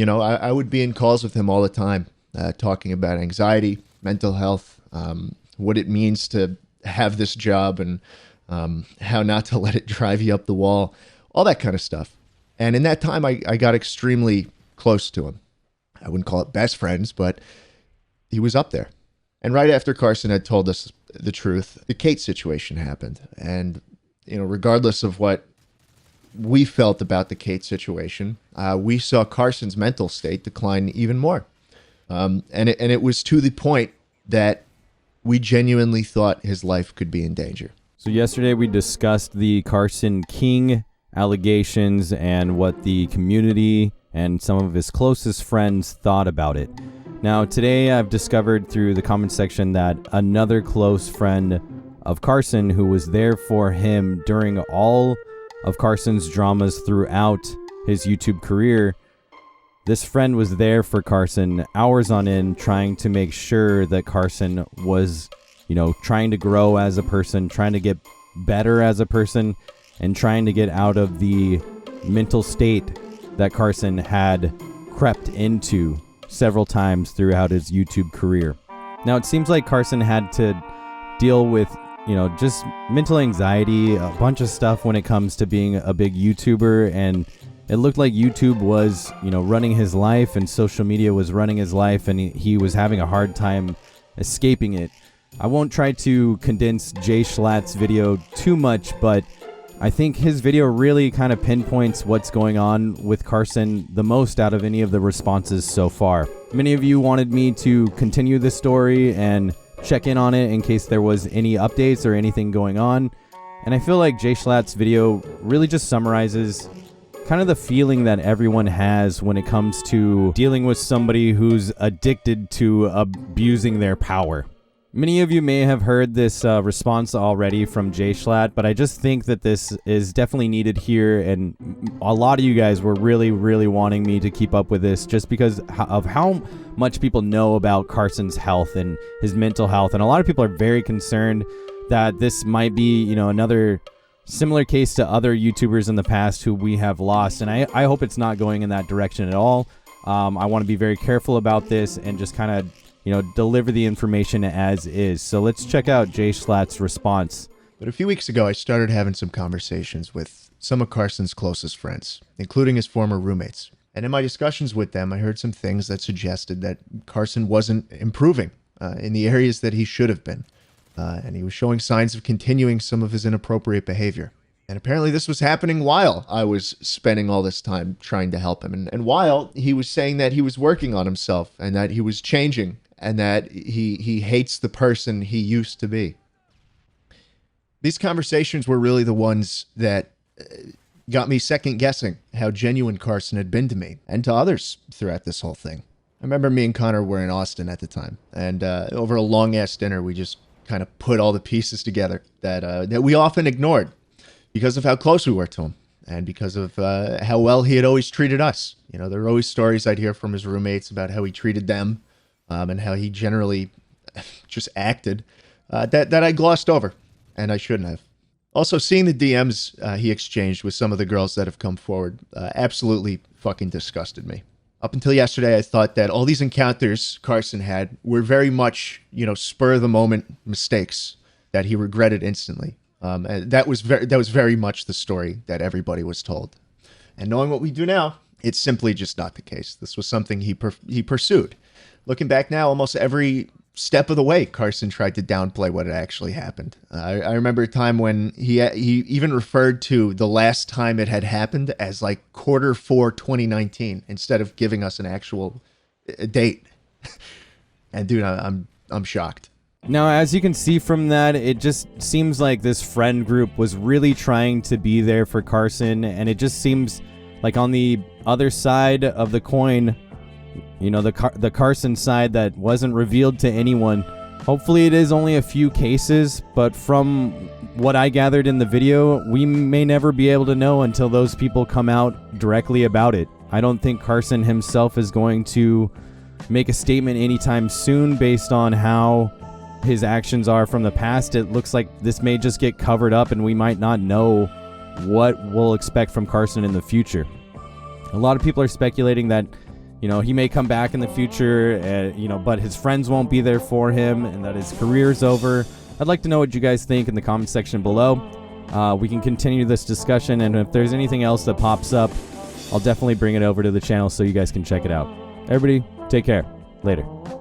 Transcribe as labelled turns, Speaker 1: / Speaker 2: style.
Speaker 1: I would be in calls with him all the time, talking about anxiety, mental health, what it means to have this job, and how not to let it drive you up the wall, all that kind of stuff. And in that time, I got extremely close to him. I wouldn't call it best friends, but he was up there. And right after Carson had told us the truth, the Kate situation happened. And, regardless of what we felt about the Kate situation, we saw Carson's mental state decline even more. And it was to the point that we genuinely thought his life could be in danger.
Speaker 2: So yesterday we discussed the Carson King allegations and what the community and some of his closest friends thought about it. Now, today I've discovered through the comment section that another close friend of Carson, who was there for him during all of Carson's dramas throughout his YouTube career, this friend was there for Carson hours on end, trying to make sure that Carson was, trying to grow as a person, trying to get better as a person, and trying to get out of the mental state that Carson had crept into several times throughout his YouTube career. Now, it seems like Carson had to deal with, just mental anxiety, a bunch of stuff when it comes to being a big YouTuber, and it looked like YouTube was, running his life, and social media was running his life, and he was having a hard time escaping it. I won't try to condense Jschlatt's video too much, but I think his video really kind of pinpoints what's going on with Carson the most out of any of the responses so far. Many of you wanted me to continue this story and check in on it in case there was any updates or anything going on. And I feel like Jschlatt's video really just summarizes kind of the feeling that everyone has when it comes to dealing with somebody who's addicted to abusing their power. Many of you may have heard this response already from Jschlatt, but I just think that this is definitely needed here, and a lot of you guys were really, really wanting me to keep up with this just because of how much people know about Carson's health and his mental health, and a lot of people are very concerned that this might be, another similar case to other YouTubers in the past who we have lost, and I hope it's not going in that direction at all. I want to be very careful about this and just kind of deliver the information as is. So let's check out Jschlatt's response.
Speaker 1: But a few weeks ago, I started having some conversations with some of Carson's closest friends, including his former roommates. And in my discussions with them, I heard some things that suggested that Carson wasn't improving in the areas that he should have been. And he was showing signs of continuing some of his inappropriate behavior. And apparently this was happening while I was spending all this time trying to help him. And while he was saying that he was working on himself and that he was changing and that he hates the person he used to be. These conversations were really the ones that got me second guessing how genuine Carson had been to me and to others throughout this whole thing. I remember me and Connor were in Austin at the time, and over a long-ass dinner, we just kind of put all the pieces together that we often ignored because of how close we were to him and because of how well he had always treated us. There were always stories I'd hear from his roommates about how he treated them, and how he generally just acted, that I glossed over, and I shouldn't have. Also, seeing the DMs he exchanged with some of the girls that have come forward absolutely fucking disgusted me. Up until yesterday, I thought that all these encounters Carson had were very much, spur-of-the-moment mistakes that he regretted instantly. And that was very much the story that everybody was told. And knowing what we do now, it's simply just not the case. This was something he pursued. Looking back now, almost every step of the way, Carson tried to downplay what had actually happened. I remember a time when he even referred to the last time it had happened as like Q4 2019 instead of giving us an actual date. And dude, I'm shocked.
Speaker 2: Now, as you can see from that, it just seems like this friend group was really trying to be there for Carson, and it just seems like on the other side of the coin, the Carson side that wasn't revealed to anyone. Hopefully it is only a few cases, but from what I gathered in the video, we may never be able to know until those people come out directly about it. I don't think Carson himself is going to make a statement anytime soon based on how his actions are from the past. It looks like this may just get covered up and we might not know what we'll expect from Carson in the future. A lot of people are speculating that he may come back in the future, but his friends won't be there for him and that his career's over. I'd like to know what you guys think in the comment section below. We can continue this discussion, and if there's anything else that pops up, I'll definitely bring it over to the channel so you guys can check it out. Everybody, take care. Later.